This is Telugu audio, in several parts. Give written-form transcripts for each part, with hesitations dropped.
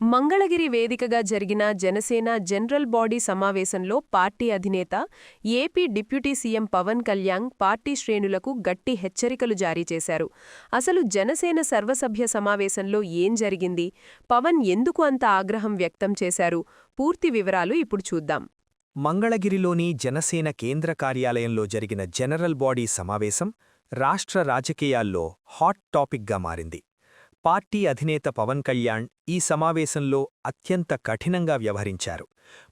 మంగళగిరి వేదికగా జరిగిన జనసేన జనరల్ బాడీ సమావేశంలో పార్టీ అధినేత, AP deputy CM Pawan Kalyan party శ్రేణులకు గట్టి హెచ్చరికలు జారీ చేశారు. అసలు జనసేన సర్వసభ్య సమావేశంలో ఏం జరిగింది? పవన్ ఎందుకు అంత ఆగ్రహం వ్యక్తం చేశారు? పూర్తి వివరాలు ఇప్పుడు చూద్దాం. మంగళగిరిలోని జనసేన కేంద్ర కార్యాలయంలో జరిగిన జనరల్ బాడీ సమావేశం రాష్ట్ర రాజకీయాల్లో హాట్ టాపిక్గా మారింది. పార్టీ అధినేత పవన్ కళ్యాణ్ ఈ సమావేశంలో అత్యంత కఠినంగా వ్యవహరించారు.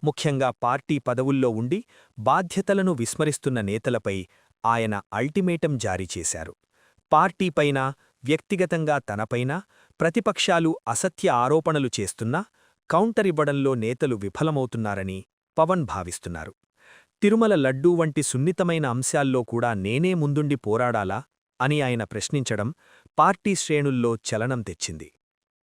ముఖ్యంగా పార్టీ పదవుల్లో ఉండి బాధ్యతలను విస్మరిస్తున్న నేతలపై ఆయన అల్టిమేటం జారీ చేశారు. పార్టీపైన, వ్యక్తిగతంగా తనపైన ప్రతిపక్షాలు అసత్య ఆరోపణలు చేస్తున్నా కౌంటరివ్వడంలో నేతలు విఫలమవుతున్నారని పవన్ భావిస్తున్నారు. తిరుమల లడ్డూ వంటి సున్నితమైన అంశాల్లో కూడా నేనే ముందుండి పోరాడాలా అని ఆయన ప్రశ్నించడం పార్టీ శ్రేణుల్లో చలనం తెచ్చింది.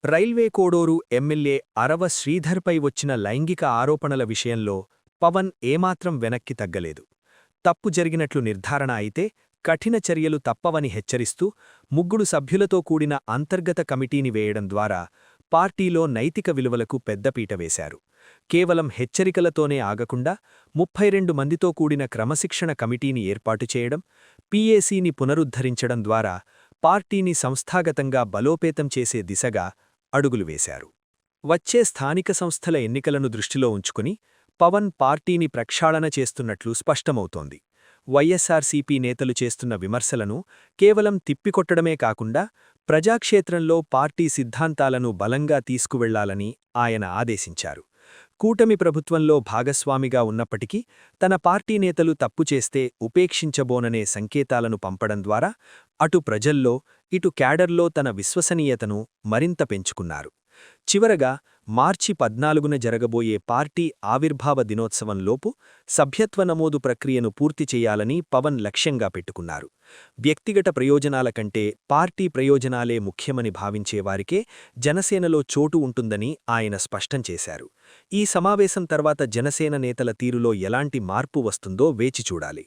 రైల్వే కోడూరు ఎమ్మెల్యే అరవ శ్రీధర్పై వచ్చిన లైంగిక ఆరోపణల విషయంలో పవన్ ఏమాత్రం వెనక్కి తగ్గలేదు. తప్పు జరిగినట్లు నిర్ధారణ అయితే కఠిన చర్యలు తప్పవని హెచ్చరిస్తూ 3 సభ్యులతో కూడిన అంతర్గత కమిటీని వేయడం ద్వారా పార్టీలో నైతిక విలువలకు పెద్దపీట వేశారు. కేవలం హెచ్చరికలతోనే ఆగకుండా 32 మందితో కూడిన క్రమశిక్షణ కమిటీని ఏర్పాటు చేయడం, పీఏసీని పునరుద్ధరించడం ద్వారా పార్టీని సంస్థాగతంగా బలోపేతం చేసే దిశగా అడుగులు వేశారు. వచ్చే స్థానిక సంస్థల ఎన్నికలను దృష్టిలో ఉంచుకుని పవన్ పార్టీని ప్రక్షాళన చేస్తున్నట్లు స్పష్టమవుతోంది. వైఎస్సార్సీపీ నేతలు చేస్తున్న విమర్శలను కేవలం తిప్పికొట్టడమే కాకుండా ప్రజాక్షేత్రంలో పార్టీ సిద్ధాంతాలను బలంగా తీసుకువెళ్లాలని ఆయన ఆదేశించారు. కూటమి ప్రభుత్వంలో భాగస్వామిగా ఉన్నప్పటికీ తన పార్టీ నేతలు తప్పు చేస్తే ఉపేక్షించబోననే సంకేతాలను పంపడం ద్వారా అటు ప్రజల్లో, ఇటు క్యాడర్లో తన విశ్వసనీయతను మరింత పెంచుకున్నారు. చివరగా మార్చి 14న జరగబోయే పార్టీ ఆవిర్భావ దినోత్సవంలోపు సభ్యత్వ నమోదు ప్రక్రియను పూర్తి చేయాలని పవన్ లక్ష్యంగా పెట్టుకున్నారు. వ్యక్తిగత ప్రయోజనాల కంటే పార్టీ ప్రయోజనాలే ముఖ్యమని భావించేవారికే జనసేనలో చోటు ఉంటుందని ఆయన స్పష్టం చేశారు. ఈ సమావేశం తర్వాత జనసేన నేతల తీరులో ఎలాంటి మార్పు వస్తుందో వేచి చూడాలి.